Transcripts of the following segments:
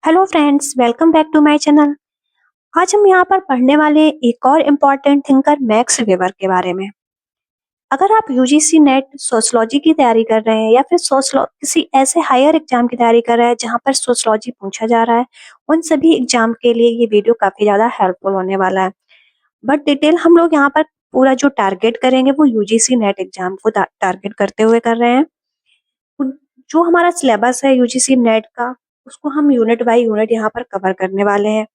Hello friends, welcome back to my channel. आज हम यहाँ पर पढ़ने वाले एक और इम्पोर्टेंट थिंकर मैक्स वेबर के बारे में। अगर आप यूजीसी नेट सोशलॉजी की तैयारी कर रहे हैं या फिर सोशलो किसी ऐसे हायर एग्जाम की तैयारी कर रहे हैं जहाँ पर सोशलॉजी पूछा जा रहा है, उन सभी एग्जाम के लिए ये वीडियो काफी ज्यादा हेल्पफुल होने वाला है। बट डिटेल हम लोग यहाँ पर पूरा जो टारगेट करेंगे वो यूजीसी नेट एग्जाम को टारगेट करते हुए कर रहे हैं। जो हमारा सिलेबस है यूजीसी नेट का, उसको हम यूनिट बाय यूनिट यहाँ पर कवर करने वाले हैं।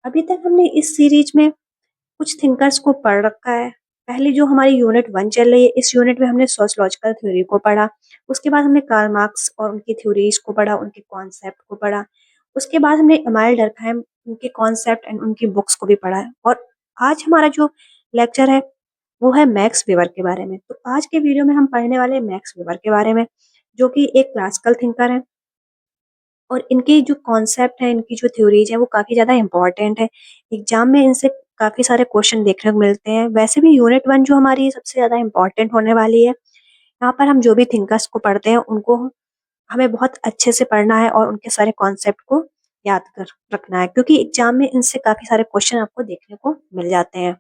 अभी तक हमने इस सीरीज में कुछ थिंकर्स को पढ़ रखा है। पहले जो हमारी यूनिट 1 चल रही है, इस यूनिट में हमने सोशियोलॉजिकल थ्योरी को पढ़ा। उसके बाद हमने कार्ल मार्क्स और उनकी थ्योरीज को पढ़ा, उनके कॉन्सेप्ट को पढ़ा। उसके बाद हमने इमानुएल डर्कहाइम, उनके कॉन्सेप्ट एंड उनकी बुक्स को भी पढ़ा है। और आज हमारा जो लेक्चर है वो है मैक्स वेबर के बारे में। तो आज के वीडियो में हम पढ़ने वाले हैं मैक्स वेबर के बारे में, जो कि एक क्लासिकल थिंकर है। और इनके जो कॉन्सेप्ट है, इनकी जो थ्योरीज है वो काफी ज्यादा इंपॉर्टेंट है। एग्जाम में इनसे काफी सारे क्वेश्चन देखने को मिलते हैं। वैसे भी यूनिट 1 जो हमारी सबसे ज्यादा इंपॉर्टेंट होने वाली है, यहाँ पर हम जो भी थिंकर्स को पढ़ते हैं उनको हमें बहुत अच्छे से पढ़ना है और उनके सारे कॉन्सेप्ट को याद कर रखना है, क्योंकि एग्जाम में इनसे काफी सारे क्वेश्चन आपको देखने को मिल जाते हैं।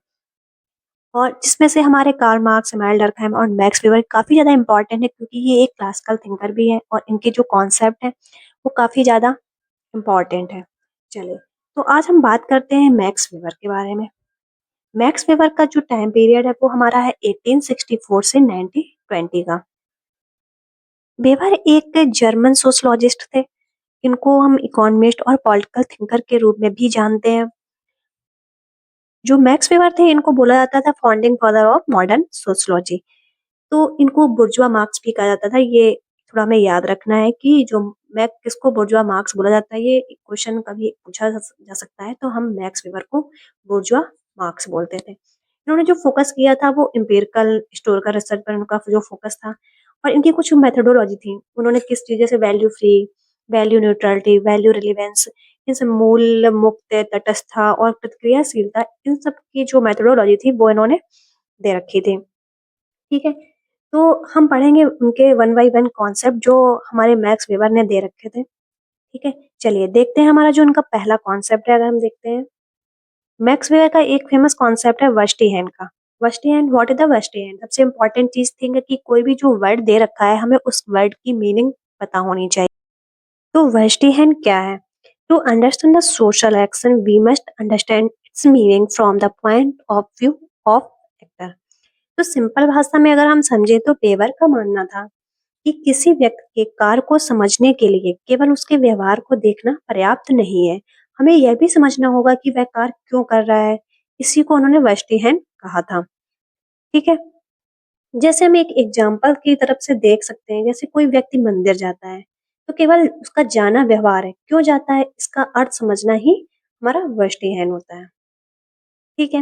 और जिसमें से हमारे कार्ल मार्क्स, इमानुएल डर्कहाइम और मैक्स वेबर काफी ज्यादा इंपॉर्टेंट है, क्योंकि ये एक क्लासिकल थिंकर भी है और इनके जो कॉन्सेप्ट है वो काफी ज्यादा इम्पोर्टेंट है। चलिए, तो आज हम बात करते हैं मैक्स वेबर के बारे में। मैक्स वेबर का जो टाइम पीरियड है वो हमारा है 1864 से 1920 का। वेबर एक जर्मन सोशलॉजिस्ट थे। इनको हम इकोनॉमिस्ट और पॉलिटिकल थिंकर के रूप में भी जानते हैं। जो मैक्स वेबर थे, इनको बोला जाता था founding father of modern sociology. तो इनको बुर्जुआ मार्क्स भी कहा जाता था। ये थोड़ा हमें याद रखना है कि जो मैं किसको बुर्जुआ मार्क्स बोला जाता है, ये क्वेश्चन कभी पूछा जा सकता है। तो हम मैक्स वेबर को बुर्जुआ मार्क्स बोलते थे। इन्होंने जो फोकस किया था वो एम्पिरिकल हिस्टोरिकल रिसर्च पर उनका जो फोकस था। और इनकी कुछ मेथोडोलॉजी थी। उन्होंने किस चीज, जैसे value free, value neutrality, value relevance, इन सब मूल मुक्त, तटस्थता और प्रतिक्रियाशीलता, इन सब की जो मेथोडोलॉजी थी वो इन्होंने दे रखी थी। ठीक है, तो हम पढ़ेंगे उनके वन बाय वन कॉन्सेप्ट जो हमारे मैक्स वेबर ने दे रखे थे। ठीक है, चलिए देखते हैं हमारा जो उनका पहला कॉन्सेप्ट है। अगर हम देखते हैं, मैक्स वेबर का एक फेमस कॉन्सेप्ट है वस्टी हैंड का। वस्टी हैंड, व्हाट इज द वस्टी हैंड? सबसे इंपॉर्टेंट चीज थी कि कोई भी जो वर्ड दे रखा है हमें उस वर्ड की मीनिंग पता होनी चाहिए। तो वस्टी हैंड क्या है? To understand the social action we must understand its meaning from the point of view of actor. तो सिंपल भाषा में अगर हम समझे तो वेबर का मानना था कि किसी व्यक्ति के कार्य को समझने के लिए केवल उसके व्यवहार को देखना पर्याप्त नहीं है। हमें यह भी समझना होगा कि वह कार्य क्यों कर रहा है। इसी को उन्होंने वस्टीहैन कहा था। ठीक है, जैसे हम एक एग्जाम्पल की तरफ से देख सकते हैं। जैसे कोई व्यक्ति मंदिर जाता है तो केवल उसका जाना व्यवहार है, क्यों जाता है इसका अर्थ समझना ही हमारा वस्टीहैन होता है। ठीक है,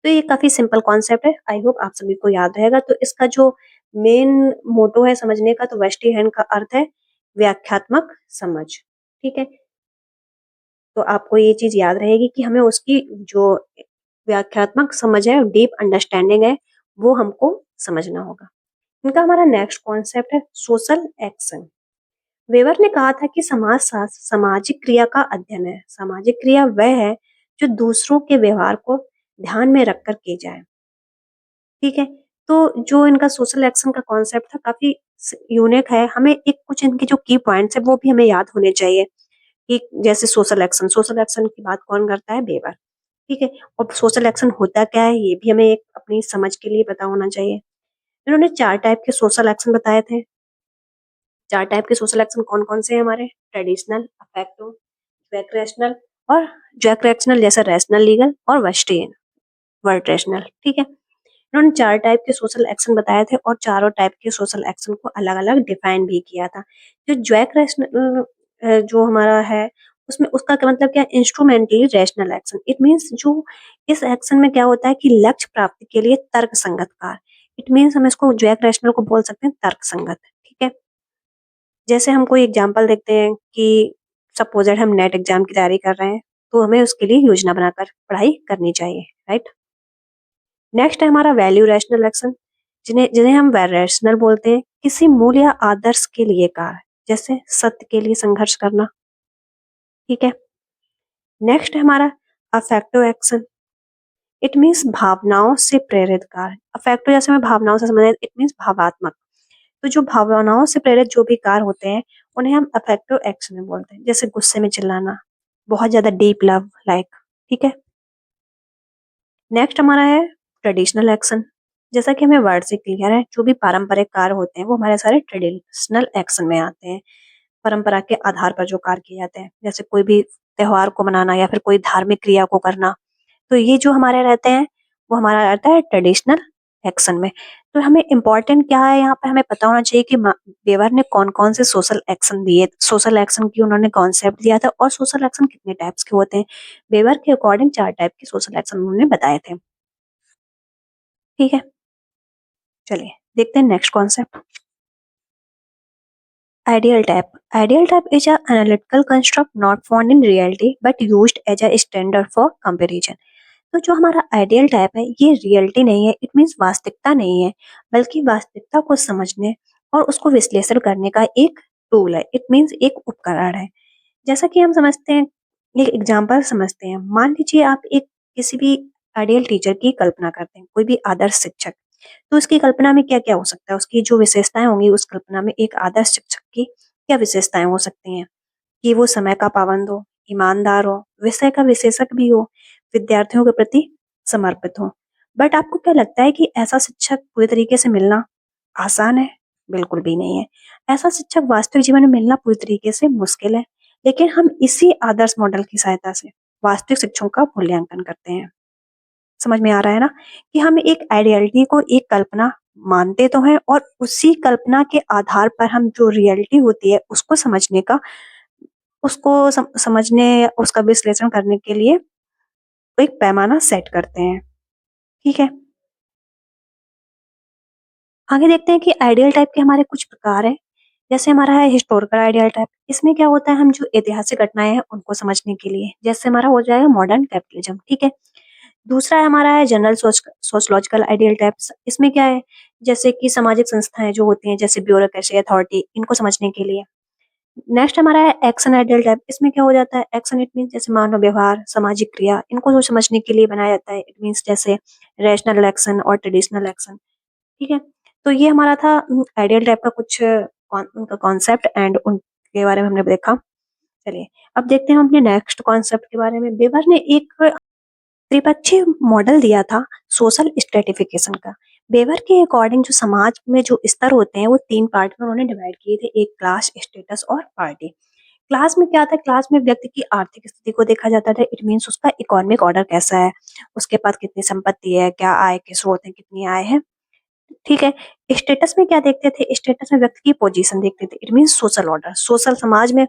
तो ये काफी सिंपल कॉन्सेप्ट है। आई होप आप सभी को याद रहेगा। तो इसका जो मेन मोटो है समझने का, तो वेस्टी हैंड का अर्थ है व्याख्यात्मक समझ। ठीक है, तो आपको ये चीज याद रहेगी कि हमें उसकी जो व्याख्यात्मक समझ है, डीप अंडरस्टैंडिंग है, वो हमको समझना होगा। इनका हमारा नेक्स्ट कॉन्सेप्ट है सोशल एक्शन। वेबर ने कहा था कि समाज शास्त्र सामाजिक क्रिया का अध्ययन है। सामाजिक क्रिया वह है जो दूसरों के व्यवहार को ध्यान में रखकर की जाए। ठीक है, तो जो इनका सोशल एक्शन का कॉन्सेप्ट था काफी यूनिक है। हमें एक कुछ इनके जो की पॉइंट्स है वो भी हमें याद होने चाहिए कि जैसे सोशल एक्शन की बात कौन करता है? वेबर। ठीक है, और सोशल एक्शन होता क्या है ये भी हमें एक अपनी समझ के लिए पता होना चाहिए। इन्होंने 4 टाइप के सोशल एक्शन बताए थे। 4 टाइप के सोशल एक्शन कौन कौन से हैं हमारे? ट्रेडिशनल, अफेक्टिव, recreational और जो recreational जैसे रैशनल, लीगल और वेस्टियन, वर्ड रेशनल। ठीक है, इन्होंने 4 टाइप के सोशल एक्शन बताए थे और चारों टाइप के सोशल एक्शन को अलग-अलग डिफाइन भी किया था। जो ज्वैक रैशनल जो हमारा है, उसमें उसका क्या मतलब क्या? इंस्ट्रूमेंटली रैशनल एक्शन। इट मीन्स जो इस एक्शन में क्या होता है कि लक्ष्य प्राप्ति के लिए तर्क संगत कार्य। इट मीन्स हम इसको ज्वैक रैशनल को बोल सकते हैं तर्क संगत। ठीक है, जैसे हम कोई एग्जाम्पल देखते हैं कि सपोजेड हम नेट एग्जाम की तैयारी कर रहे हैं, तो हमें उसके लिए योजना बनाकर पढ़ाई करनी चाहिए। राइट, नेक्स्ट है हमारा वैल्यू रैशनल एक्शन, जिन्हें जिन्हें हम रैशनल बोलते हैं। किसी मूल्य या आदर्श के लिए कार्य, जैसे सत्य के लिए संघर्ष करना। ठीक है। नेक्स्ट है हमारा अफेक्टिव एक्शन। इट मीन्स भावनाओं से प्रेरित कार्य। अफेक्टिव जैसे मैं भावनाओं से संबंधित, इट मीन्स भावात्मक। तो जो भावनाओं से प्रेरित जो भी कार्य होते हैं उन्हें हम अफेक्टिव एक्शन में बोलते हैं, जैसे गुस्से में चिल्लाना, बहुत ज्यादा डीप लव लाइक। ठीक है। नेक्स्ट हमारा है ट्रेडिशनल एक्शन। जैसा कि हमें वर्ड से क्लियर है, जो भी पारंपरिक कार्य होते हैं वो हमारे सारे ट्रेडिशनल एक्शन में आते हैं। परंपरा के आधार पर जो कार्य किए जाते हैं, जैसे कोई भी त्योहार को मनाना या फिर कोई धार्मिक क्रिया को करना, तो ये जो हमारे रहते हैं वो हमारा रहता है ट्रेडिशनल एक्शन में। तो हमें इम्पोर्टेंट क्या है यहाँ पे, हमें पता होना चाहिए कि वेवर ने कौन कौन से सोशल एक्शन दिए, सोशल एक्शन की उन्होंने कॉन्सेप्ट दिया था, और सोशल एक्शन कितने टाइप्स के होते हैं। वेवर के अकॉर्डिंग 4 टाइप के सोशल एक्शन उन्होंने बताए थे। ठीक है। चलिए देखते हैं next concept, ideal type. Ideal type is a analytical construct not found in reality but used as a standard for comparison. तो जो हमारा आइडियल टाइप है ये रियलिटी नहीं है, इट मीन्स वास्तविकता नहीं है, बल्कि वास्तविकता को समझने और उसको विश्लेषण करने का एक टूल है, इट मीन्स एक उपकरण है। जैसा कि हम समझते हैं, एक एग्जाम्पल समझते हैं। मान लीजिए आप एक किसी भी आइडियल टीचर की कल्पना करते हैं, कोई भी आदर्श शिक्षक। तो उसकी कल्पना में क्या क्या हो सकता है, उसकी जो विशेषताएं होंगी उस कल्पना में एक आदर्श शिक्षक की क्या विशेषताएं हो सकती हैं, कि वो समय का पाबंद हो, ईमानदार हो, विषय का विशेषज्ञ भी हो, विद्यार्थियों के प्रति समर्पित हो। बट आपको क्या लगता है कि ऐसा शिक्षक पूरी तरीके से मिलना आसान है? बिल्कुल भी नहीं है। ऐसा शिक्षक वास्तविक जीवन में मिलना पूरी तरीके से मुश्किल है। लेकिन हम इसी आदर्श मॉडल की सहायता से वास्तविक शिक्षकों का मूल्यांकन करते हैं। समझ में आ रहा है ना, कि हम एक आइडियलिटी को एक कल्पना मानते तो हैं, और उसी कल्पना के आधार पर हम जो रियलिटी होती है उसको समझने का, समझने, उसका विश्लेषण करने के लिए एक पैमाना सेट करते हैं। ठीक है। आगे देखते हैं कि आइडियल टाइप के हमारे कुछ प्रकार हैं। जैसे हमारा है हिस्टोरिकल आइडियल टाइप। इसमें क्या होता है, हम जो ऐतिहासिक घटनाएं हैं उनको समझने के लिए, जैसे हमारा हो जाएगा मॉडर्न कैपिटलिज्म। ठीक है। दूसरा है हमारा है जनरल सोशलॉजिकल आइडियल टाइप्स। इसमें क्या है, जैसे कि सामाजिक संस्थाएं जो होती हैं, जैसे ब्यूरोक्रेसी, अथॉरिटी, इनको समझने के लिए। नेक्स्ट हमारा है एक्शन आइडियल टाइप। इसमें क्या हो जाता है, एक्शन इट मीन जैसे मानव व्यवहार, सामाजिक क्रिया, इनको जो समझने के लिए बनाया जाता है। इट मीन्स जैसे रैशनल एक्शन और ट्रेडिशनल एक्शन। ठीक है। तो ये हमारा था आइडियल टाइप का कुछ उनका कॉन्सेप्ट एंड उनके बारे में हमने देखा। चलिए अब देखते हैं हम अपने नेक्स्ट कॉन्सेप्ट के बारे में। वेबर ने एक त्रिपक्षीय मॉडल दिया था सोशल स्ट्रेटिफिकेशन का। वेबर के अकॉर्डिंग जो समाज में जो स्तर होते हैं वो 3 पार्ट में उन्होंने डिवाइड किए थे, एक क्लास, स्टेटस और पार्टी। क्लास में क्या था, क्लास में व्यक्ति की आर्थिक स्थिति को देखा जाता था, इट मीन्स उसका इकोनॉमिक ऑर्डर कैसा है, उसके पास कितनी संपत्ति है, क्या आय के स्रोत है, कितनी आय है। ठीक है। स्टेटस में क्या देखते थे, स्टेटस में व्यक्ति की पोजीशन देखते थे, it means social order, social समाज में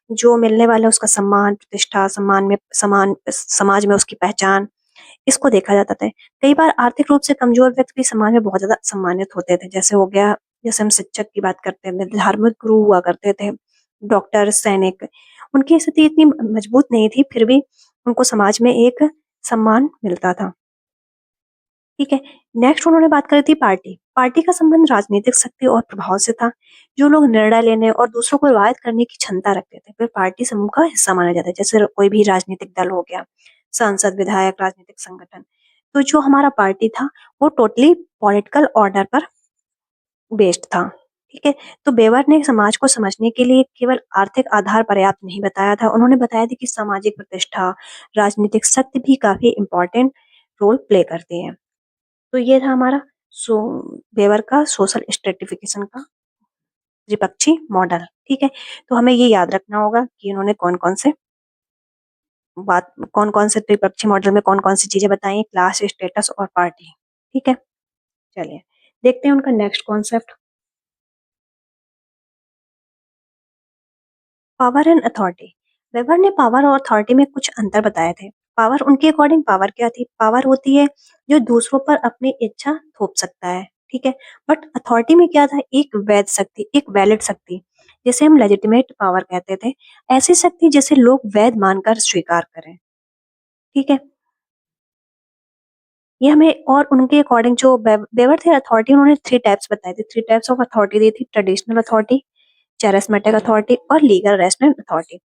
जो मिलने वाला उसका सम्मान, प्रतिष्ठा, सम्मान में समान, समाज में उसकी पहचान, इसको देखा जाता था। कई बार आर्थिक रूप से कमजोर व्यक्ति भी समाज में बहुत ज्यादा सम्मानित होते थे, जैसे हो गया, जैसे हम शिक्षक की बात करते थे, धार्मिक गुरु हुआ करते थे, डॉक्टर, सैनिक। उनकी स्थिति इतनी मजबूत नहीं थी, फिर भी उनको समाज में एक सम्मान मिलता था। ठीक है। नेक्स्ट उन्होंने बात करी थी पार्टी। पार्टी का संबंध राजनीतिक शक्ति और प्रभाव से था। जो लोग निर्णय लेने और दूसरों को प्रभावित करने की क्षमता रखते थे वे पार्टी समूह का हिस्सा माने जाते, जैसे कोई भी राजनीतिक दल हो गया, सांसद, विधायक, राजनीतिक संगठन। तो जो हमारा पार्टी था वो टोटली पॉलिटिकल ऑर्डर पर बेस्ड था। ठीक है। तो बेवर ने समाज को समझने के लिए केवल आर्थिक आधार पर्याप्त नहीं बताया था, उन्होंने बताया था कि सामाजिक प्रतिष्ठा, राजनीतिक शक्ति भी काफी इंपॉर्टेंट रोल प्ले करती है। तो ये था हमारा सो वेबर का सोशल स्ट्रेटिफिकेशन का त्रिपक्षी मॉडल। ठीक है। तो हमें ये याद रखना होगा कि इन्होंने कौन कौन से त्रिपक्षी मॉडल में कौन कौन सी चीजें बताई, क्लास, स्टेटस और पार्टी। ठीक है। चलिए देखते हैं उनका next concept, power and authority. Weber ने पावर और अथॉरिटी में कुछ अंतर बताए थे। पावर, उनके अकॉर्डिंग पावर क्या थी, पावर होती है जो दूसरों पर अपनी इच्छा थोप सकता है। ठीक है। बट अथॉरिटी में क्या था, एक वैध शक्ति, एक वैलिड शक्ति, जिसे हम लेजिटिमेट पावर कहते थे, ऐसी शक्ति जिसे लोग वैध मानकर स्वीकार करें। ठीक है। ये हमें, और उनके अकॉर्डिंग जो वेबर थे अथॉरिटी, उन्होंने 3 टाइप्स बताए थे, 3 टाइप्स ऑफ अथॉरिटी दी थी, ट्रेडिशनल अथॉरिटी, चैरिस्मेटिक अथॉरिटी और लीगल रेशनल अथॉरिटी।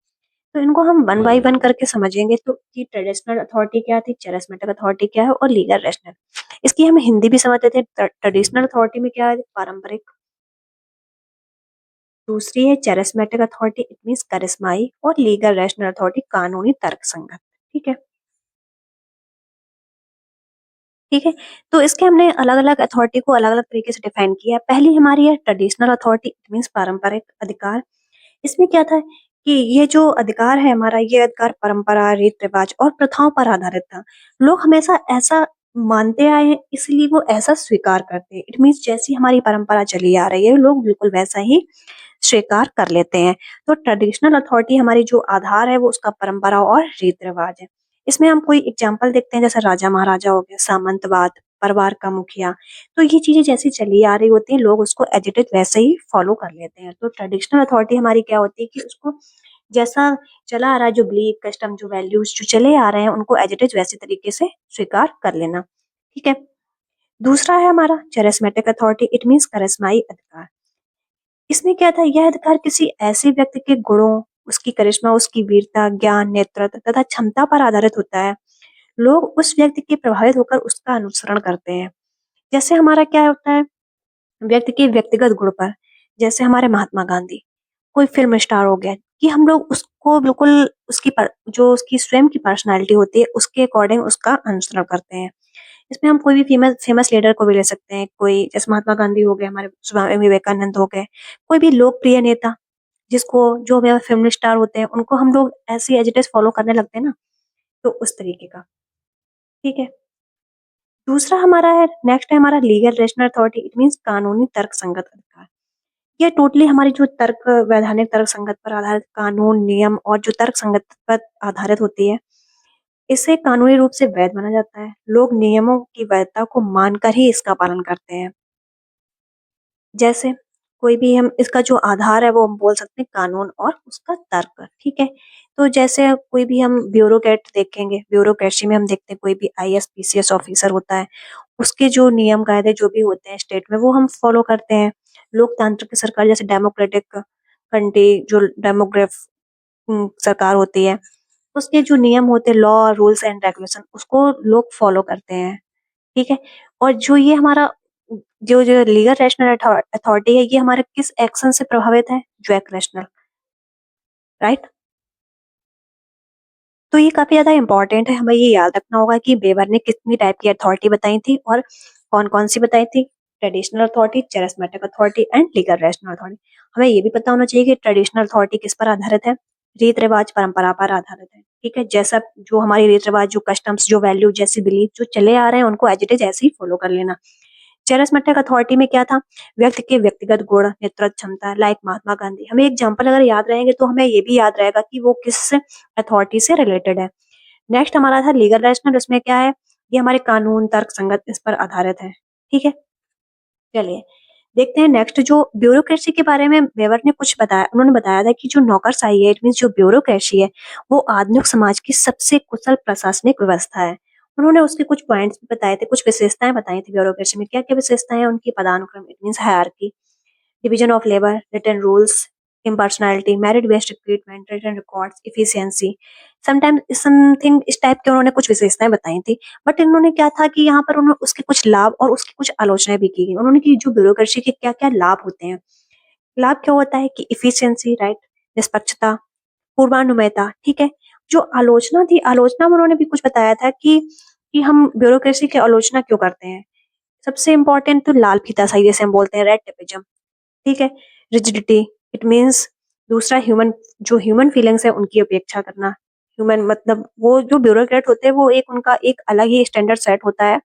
तो इनको हम वन बाय वन करके समझेंगे तो कि ट्रेडिशनल अथॉरिटी क्या थी, चैरिस्मेटिक अथॉरिटी क्या है और लीगल रैशनल। इसकी हम हिंदी भी समझते थे। ट्रेडिशनल अथॉरिटी में क्या है, पारंपरिक। दूसरी है चैरिस्मेटिक अथॉरिटी, इट मीन्स करिश्माई। और लीगल रैशनल अथॉरिटी, कानूनी तर्कसंगत। ठीक है। ठीक है। तो इसके हमने अलग अलग अथॉरिटी को अलग अलग तरीके से डिफाइन किया है। पहली हमारी है ट्रेडिशनल अथॉरिटी, इट मीन्स पारंपरिक अधिकार। इसमें क्या था कि ये जो अधिकार है हमारा, ये अधिकार परंपरा, रीत रिवाज और प्रथाओं पर आधारित था। लोग हमेशा ऐसा मानते आए हैं, इसलिए वो ऐसा स्वीकार करते हैं। इट मीन्स जैसी हमारी परंपरा चली आ रही है, लोग बिल्कुल वैसा ही स्वीकार कर लेते हैं। तो ट्रेडिशनल अथॉरिटी हमारी जो आधार है वो उसका परंपरा और रीत रिवाज है। इसमें हम कोई एग्जाम्पल देखते हैं, जैसे राजा महाराजा हो गया, सामंतवाद, परिवार का मुखिया। तो ये चीजें जैसी चली आ रही होती हैं, लोग उसको एज इट इज वैसे ही फॉलो कर लेते हैं। तो ट्रेडिशनल अथॉरिटी हमारी क्या होती है कि उसको जैसा चला आ रहा है, जो बिलीफ, कस्टम, जो वैल्यूज जो चले आ रहे हैं, उनको एज इट इज वैसे तरीके से स्वीकार कर लेना। ठीक है। दूसरा है हमारा चेरिस्मेटिक अथॉरिटी, इट मीन्स करिश्माई अधिकार। इसमें क्या था, यह अधिकार किसी ऐसे व्यक्ति के गुणों, उसकी करिश्मा, उसकी वीरता, ज्ञान, नेतृत्व तथा क्षमता पर आधारित होता है। लोग उस व्यक्ति के प्रभावित होकर उसका अनुसरण करते हैं। जैसे हमारा क्या होता है, व्यक्ति के व्यक्तिगत गुण पर। जैसे हमारे महात्मा गांधी, कोई फिल्म स्टार हो गया, कि हम लोग उसको बिल्कुल जो उसकी स्वयं की पर्सनालिटी होती है उसके अकॉर्डिंग उसका अनुसरण करते हैं। इसमें हम कोई भी फेमस फेमस लीडर को भी ले सकते हैं। कोई जैसे महात्मा गांधी हो गए, हमारे स्वामी विवेकानंद हो गए। कोई भी लोकप्रिय नेता, जिसको जो भी फिल्म स्टार होते हैं, उनको हम लोग ऐसी एज इट इज फॉलो करने लगते हैं ना। तो उस तरीके का। ठीक है। दूसरा हमारा है, नेक्स्ट है हमारा legal rational authority, it means कानूनी तर्क संगत अधिकार। यह टोटली हमारी जो तर्क, वैधानिक तर्क संगत पर आधारित कानून, नियम और जो तर्क संगत पर आधारित होती है, इसे कानूनी रूप से वैध माना जाता है। लोग नियमों की वैधता को मानकर ही इसका पालन करते हैं। जैसे कोई भी हम इसका जो आधार है वो हम बोल सकते हैं कानून और उसका तर्क। ठीक है। तो जैसे कोई भी हम ब्यूरोक्रेट देखेंगे, ब्यूरोक्रेसी में हम देखते हैं कोई भी आईएएस पीसीएस ऑफिसर होता है, उसके जो नियम कायदे जो भी होते हैं स्टेट में, वो हम फॉलो करते हैं। लोकतांत्रिक सरकार, जैसे डेमोक्रेटिक कंट्री, जो डेमोग्राफ सरकार होती है, उसके जो नियम होते हैं, लॉ, रूल्स एंड रेगुलेशन, उसको लोग फॉलो करते हैं। ठीक है। और जो ये हमारा जो जो लीगल रैशनल अथॉरिटी है, ये हमारे किस एक्शन से प्रभावित है, जो एक रैशनल, राइट। तो ये काफी ज्यादा इंपॉर्टेंट है, हमें ये याद रखना होगा कि बेवर ने कितनी टाइप की अथॉरिटी बताई थी और कौन कौन सी बताई थी। Traditional authority, चेरिस्मेटिक authority and legal rational authority. हमें ये भी पता होना चाहिए कि ट्रेडिशनल अथॉरिटी किस पर आधारित है, रीत रिवाज, परंपरा पर आधारित है। ठीक है। जैसा जो हमारी रीत रिवाज, जो कस्टम्स, जो वैल्यू, जैसी बिलीफ जो चले आ रहे हैं, उनको एज इट इज ऐसे ही फॉलो कर लेना। चेरिस्मेटिक अथॉरिटी में क्या था, व्यक्ति के व्यक्तिगत गुण, नेतृत्व क्षमता, लाइक महात्मा गांधी। हमें एग्जाम्पल अगर याद रहेंगे तो हमें ये भी याद रहेगा कि वो किस अथॉरिटी से रिलेटेड है। नेक्स्ट हमारा था लीगल रैशनल, उसमें क्या है, ये हमारे कानून, तर्क संगत, इस पर आधारित है। ठीक है। चलिए देखते हैं नेक्स्ट, जो ब्यूरोक्रेसी के बारे में वेवर ने कुछ बताया। उन्होंने बताया था कि जो नौकरशाही है, इट मीन जो ब्यूरोक्रेसी है, वो आधुनिक समाज की सबसे कुशल प्रशासनिक व्यवस्था है। उन्होंने उसके कुछ पॉइंट्स भी बताए थे, कुछ विशेषताएं बताई थी ब्यूरोक्रेसी में। क्या क्या विशेषताएं हैं उनकी, पदानुक्रम, it mean hierarchy, division of labour, written rules, impersonality, merit based recruitment, written records, efficiency, sometimes something, इस टाइप के उन्होंने कुछ विशेषताएं बताई थी। बट इन्होंने क्या था कि यहाँ पर उन्होंने उसके कुछ लाभ और उसकी कुछ आलोचनाएं भी की गई। उन्होंने की जो ब्यूरोक्रेसी के क्या क्या लाभ होते हैं। लाभ क्या होता है कि इफिशियंसी, राइट, निष्पक्षता, पूर्वानुमेयता। ठीक है। जो आलोचना थी, आलोचना में उन्होंने भी कुछ बताया था कि हम ब्यूरोक्रेसी की आलोचना क्यों करते हैं। सबसे इंपॉर्टेंट तो लाल फीताशाही, जैसे हम बोलते हैं, रेड टेपिज्म। ठीक है। रिजिडिटी, इट मीन्स दूसरा ह्यूमन, जो ह्यूमन फीलिंग्स है उनकी अपेक्षा करना। ह्यूमन मतलब वो जो ब्यूरोक्रेट होते हैं, वो एक उनका एक अलग ही स्टैंडर्ड सेट होता है।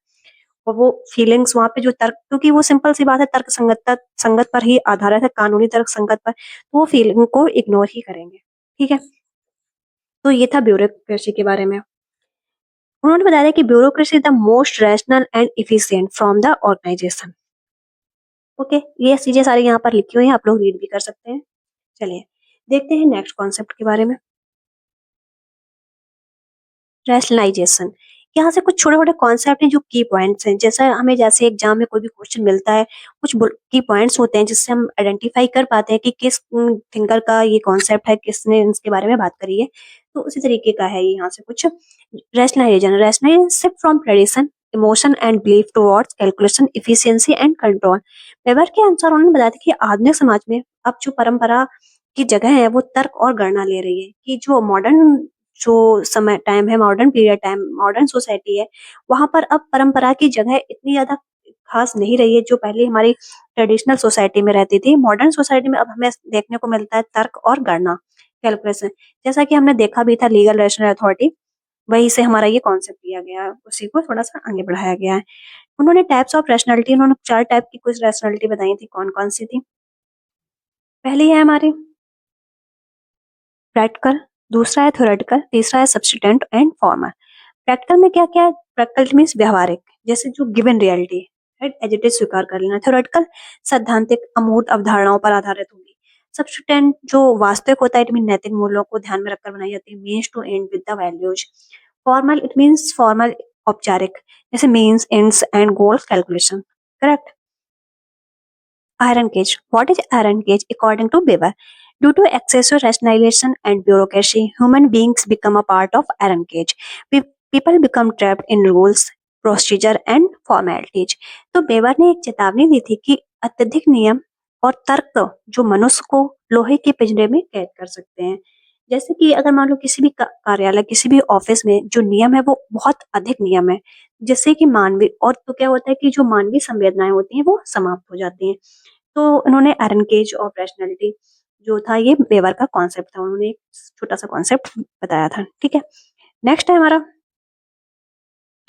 और वो फीलिंग्स वहां पे जो तर्क, क्योंकि वो सिंपल सी बात है, तर्क संगत संगत पर ही आधारित है, कानूनी तर्क संगत पर, तो वो फीलिंग को इग्नोर ही करेंगे। ठीक है। तो ये था ब्यूरोक्रेसी के बारे में। उन्होंने बताया कि bureaucracy the most rational and efficient from the organisation. Okay. ये चीजें सारी यहाँ पर लिखी हुई हैं, आप लोग रीड भी कर सकते हैं। चलिए देखते हैं नेक्स्ट कॉन्सेप्ट के बारे में, रैशनलाइजेशन। यहाँ से कुछ छोटे-छोटे कॉन्सेप्ट हैं जो की पॉइंट्स हैं। जैसा हमें जैसे एग्ज़ाम में कोई भी क्वेश्चन मिलता है, कुछ बुल की पॉइंट्स होते हैं जिससे हम आइडेंटिफ़ाई कर पाते हैं कि किस थिंकर का ये कॉन्सेप्ट है, किसने इसके बारे में बात करी है। तो उसी तरीके का है ये यहाँ से कुछ। Rationalization shift from tradition, emotion and belief towards calculation, efficiency and control. Weber के अनुसार उन्होंने बताया था कि आधुनिक समाज में अब जो परंपरा की जगह है वो तर्क और गणना ले रही है, कि जो मॉडर्न जो समय टाइम है, modern period time, modern society है, वहाँ पर अब परंपरा की जगह इतनी ज़्यादा खास नहीं रही है जो पहले हमारी ट्रेडिशनल सोसाइटी में रहती थी। मॉडर्न सोसाइटी में अब हमें देखने को मिलता है तर्क और गणना, कैलकुलेशन। जैसा कि हमने देखा भी था लीगल रैशनल अथॉरिटी, वहीं से हमारा ये कॉन्सेप्ट लिया गया है, उसी को थोड़ा-सा आगे बढ़ाया गया है। उन्होंने टाइप्स ऑफ रैशनैलिटी, उन्होंने 4 टाइप की कुछ रैशनैलिटी बताई थी, कौन-कौन सी थी? पहली है हमारी प्रैक्टिकल, दूसरा है थ्योरेटिकल, तीसरा है सब्स्टिटेंट एंड फॉर्मल। प्रैक्टिकल में क्या-क्या है? प्रैक्टिकल मीन्स व्यावहारिक, जैसे जो given reality, right? As it is स्वीकार कर लेना। थ्योरेटिकल सैद्धांतिक अमूर्त अवधारणाओं पर आधारित होगी। सब्स्टिटेंट जो वास्तविक होता है, इट मीन नैतिक मूल्यों को ध्यान में रखकर बनाई जाती है, means to end with the values. Formal it means formal, औपचारिक, जैसे means, ends and goals calculation, correct? Iron cage. What is iron cage? According to Weber, due to excessive rationalization and bureaucracy, human beings become a part of iron cage. People become trapped in rules, procedure and formalities. तो Weber ने एक चेतावनी दी थी कि अत्यधिक नियम और तर्क जो मनुष्य को लोहे के पिंजरे में कैद कर सकते हैं। जैसे कि अगर मान लो किसी भी कार्यालय, किसी भी ऑफिस में जो नियम है वो बहुत अधिक नियम है, जिससे कि मानवीय और तो क्या होता है कि जो मानवीय संवेदनाएं होती हैं वो समाप्त हो जाती हैं। तो उन्होंने एरन केज ऑफ रैशनैलिटी जो था, ये वेबर का कॉन्सेप्ट था, उन्होंने एक छोटा-सा कॉन्सेप्ट बताया था, ठीक है? नेक्स्ट है हमारा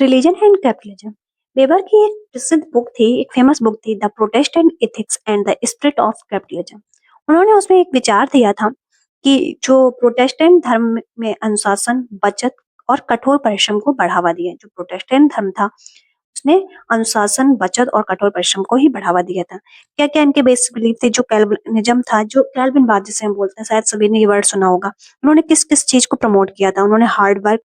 रिलीजन एंड कैपिटलिज्म। वेबर की एक प्रसिद्ध बुक थी, एक फेमस बुक थी, the Protestant ethics and the spirit of capitalism. उन्होंने उसमें एक विचार दिया था कि जो प्रोटेस्टेंट धर्म में अनुशासन, बचत और कठोर परिश्रम को बढ़ावा दिया। जो प्रोटेस्टेंट धर्म था, उसने अनुशासन, बचत और कठोर परिश्रम को ही बढ़ावा दिया था। क्या-क्या इनके बेसिक बिलीफ थे? जो कैल्विनिज्म था, जो कैल्विनवाद जिसे हम बोलते हैं, शायद सभी ने ये वर्ड सुना होगा। उन्होंने किस-किस चीज़ को प्रमोट किया था? उन्होंने हार्ड वर्क।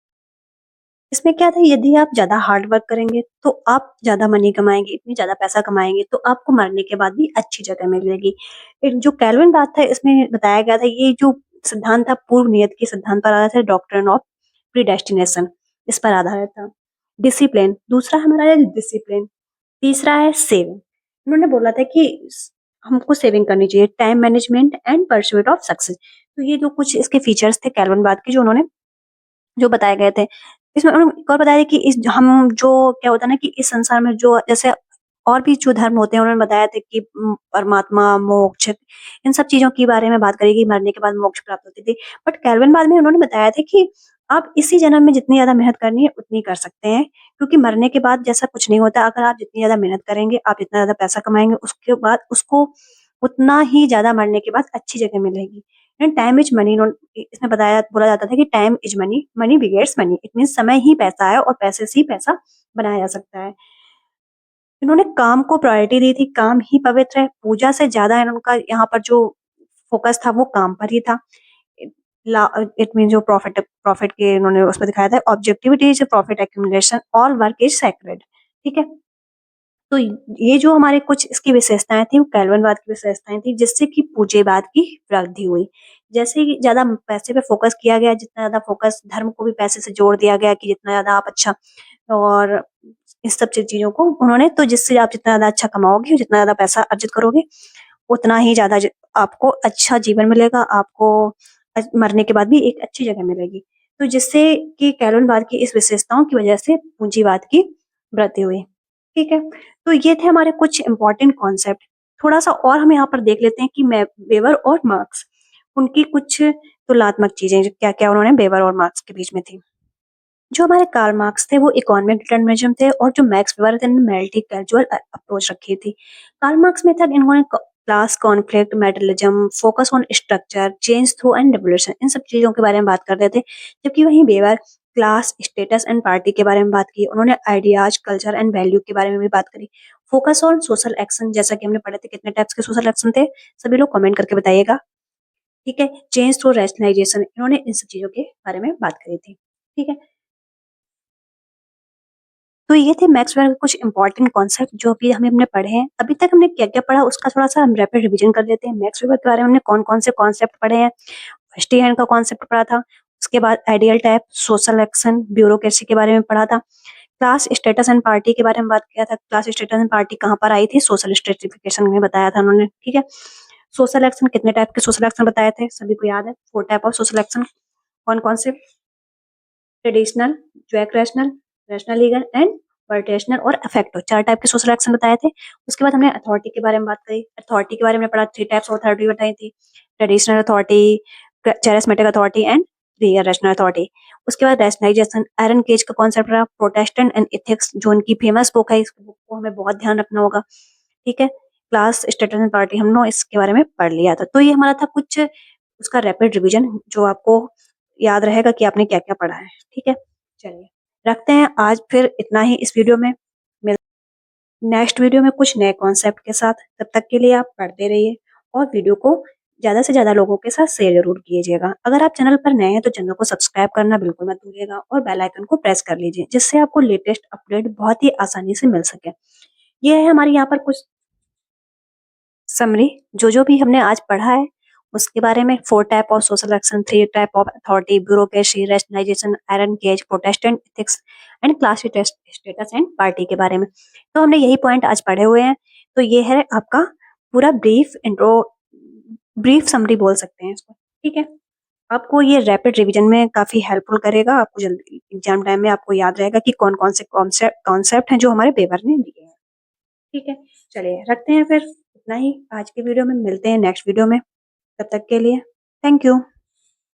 इसमें क्या था, यदि आप ज़्यादा हार्ड वर्क करेंगे, तो आप ज़्यादा मनी कमाएँगे, इतनी ज़्यादा पैसा कमाएँगे, तो आपको मरने के बाद भी अच्छी जगह मिलेगी। एक जो कैल्विन था, इसमें बताया गया था, ये जो सिद्धांत था, पूर्व नियत के सिद्धांत पर आधारित है, डॉक्ट्रिन ऑफ प्रीडेस्टिनेशन, इस पर आधारित था। डिसिप्लिन, दूसरा हमारा है डिसिप्लिन, तीसरा है सेविंग। उन्होंने बोला था कि हमको सेविंग करनी चाहिए, time management and pursuit of success. तो ये जो कुछ इसके फीचर्स थे कैल्विनवाद के, जो उन्होंने जो बताए गए थे। इसमें उन्होंने एक और बताया था कि इस हम जो क्या होता है ना कि इस संसार में जो जैसे और भी जो धर्म होते हैं, उन्होंने बताया था कि परमात्मा, मोक्ष, इन सब चीज़ों के बारे में बात करी कि मरने के बाद मोक्ष प्राप्त होती थी। बट कैल्विनवाद में उन्होंने बताया था कि आप इसी जन्म में जितनी ज़्यादा मेहनत करनी है, उतनी कर सकते हैं, क्योंकि मरने के बाद जैसा कुछ नहीं होता। अगर आप जितनी ज़्यादा मेहनत करेंगे, आप जितना ज़्यादा पैसा कमाएँगे, उसके बाद उसको उतना ही ज़्यादा मरने के बाद अच्छी जगह मिलेगी। एंड टाइम इज़ मनी, इसमें बताया बोला जाता था कि time is money, money begets money. It means समय ही पैसा है और पैसे से ही पैसा बनाया जा सकता है। इन्होंने काम को प्रायोरिटी दी थी, काम ही पवित्र है। पूजा से ज़्यादा उनका यहाँ पर जो फ़ोकस था वो काम पर ही था। इट मीन जो प्रॉफिट प्रॉफिट के इन्होंने उसमें दिखाया था, objectivity is profit accumulation, all work is sacred, ठीक है? तो ये जो हमारे कुछ इसकी विशेषताएँ थी, वो कैल्विनवाद की विशेषताएँ थी, जिससे कि पूंजीवाद की वृद्धि हुई। जैसे ही ज़्यादा पैसे पे फ़ोकस किया गया, जितना ज़्यादा फ़ोकस धर्म को भी पैसे से जोड़ दिया गया कि जितना ज़्यादा आप अच्छा और इस सब चीज़ों को उन्होंने, तो जिससे आप जितना ज़्यादा अच्छा कमाओगे, जितना ज़्यादा पैसा अर्जित करोगे, उतना ही ज़्यादा आपको अच्छा जीवन मिलेगा, आपको मरने के बाद भी एक अच्छी जगह मिलेगी। तो जिससे कि कैल्विनवाद की इस विशेषताओं की वजह से पूंजीवाद की वृद्धि हुई। ठीक है? तो ये थे हमारे कुछ इम्पोर्टेंट कॉन्सेप्ट। थोड़ा-सा और हम यहाँ पर देख लेते हैं कि मै वेबर और मार्क्स, उनकी कुछ तुलनात्मक चीज़ें जो क्या-क्या उन्होंने वेबर और मार्क्स के बीच में थी। जो हमारे कार्ल मार्क्स थे वो इकोनॉमिक डिटरमिनिज्म थे, और जो मैक्स वेबर थे इन्होंने मल्टी कैजुअल अप्रोच रखी थी। कार्ल मार्क्स में था इन्होंने class conflict, materialism, focus on structure, change through and revolution, इन सब चीज़ों के बारे में बात करते थे। जबकि वहीं weber class, status and party के बारे में बात की। उन्होंने आइडियाज, कल्चर एंड वैल्यू के बारे में भी बात करी। फोकस ऑन सोशल एक्शन, जैसा कि हमने पढ़े थे कितने टाइप्स के सोशल एक्शन थे, सभी लोग कमेंट करके बताइएगा। ठीक है? चेंज थ्रू रैशनलाइजेशन, इन्होंने इन सब चीज़ों के बारे में बात करी थी। ठीक है? तो ये थे मैक्सवेल के कुछ इंपॉर्टेंट कॉन्सेप्ट जो अभी हमने पढ़े हैं। अभी तक हमने क्या-क्या पढ़ा उसका थोड़ा-सा हम रैपिड रिवीजन कर लेते हैं। मैक्सवेल के बारे में हमने कौन-कौन से कॉन्सेप्ट पढ़े हैं। फर्स्ट हैंड का कॉन्सेप्ट पढ़ा था, उसके बाद ideal type, social action, bureaucracy के बारे में पढ़ा था। क्लास स्टेटस एंड पार्टी के बारे में बात किया था। क्लास स्टेटस एंड पार्टी कहाँ पर आई थी? सोशल स्ट्रेटिफिकेशन में बताया था उन्होंने, ठीक है। सोशल एक्शन, कितने टाइप के सोशल एक्शन बताए थे? सभी को याद है। 4 टाइप ऑफ सोशल एक्शन कौन-कौन से? ट्रेडिशनल, जो है रैशनल, रैशनल लीगल एंड वर्टेशनल और अफेक्टिव, 4 टाइप के सोशल एक्शन बताए थे। उसके बाद हमने अथॉरिटी के बारे में बात करी। अथॉरिटी के बारे में पढ़ा, 3 टाइप्स ऑफ अथॉरिटी बताई थी। Traditional authority, charismatic authority and real rational authority. उसके बाद रैशनलाइजेशन, एरन केज का कॉन्सेप्ट रहा। प्रोटेस्टेंट एंड एथिक्स, जो उनकी फेमस बुक है, इस बुक को हमें बहुत ध्यान रखना होगा, ठीक है। क्लास स्टेटस एंड पार्टी हमने इसके बारे में पढ़ लिया था। तो ये हमारा था कुछ उसका रैपिड रिवीजन, जो आपको याद रहेगा कि आपने क्या-क्या पढ़ा है, ठीक है। चलिए रखते हैं आज फिर इतना ही इस वीडियो में। मिल नेक्स्ट वीडियो में कुछ नए कॉन्सेप्ट के साथ। तब तक के लिए आप पढ़ते रहिए और वीडियो को ज़्यादा से ज़्यादा लोगों के साथ शेयर ज़रूर कीजिएगा। अगर आप चैनल पर नए हैं तो चैनल को सब्सक्राइब करना बिल्कुल मत भूलिएगा और बेल आइकन को प्रेस कर लीजिए, जिससे आपको लेटेस्ट अपडेट बहुत ही आसानी से मिल सके। ये है हमारे यहाँ पर कुछ समरी, जो भी हमने आज पढ़ा है उसके बारे में। 4 type of social action, 3 type of authority, bureaucracy, rationalisation, iron cage, Protestant ethics and class status and party के बारे में। तो हमने यही पॉइंट आज पढ़े हुए हैं। तो ये है आपका पूरा ब्रीफ समरी बोल सकते हैं इसको, ठीक है। आपको ये रैपिड रिवीजन में काफी हेल्पफुल करेगा। आपको जल्दी एग्जाम टाइम में आपको याद रहेगा कि कौन-कौन से कॉन्सेप्ट हैं जो हमारे पेपर में दिए हैं, ठीक है। चलिए रखते हैं फिर इतना ही आज के वीडियो में। मिलते हैं नेक्स्ट वीडियो में। तब तक के लिए थैंक यू।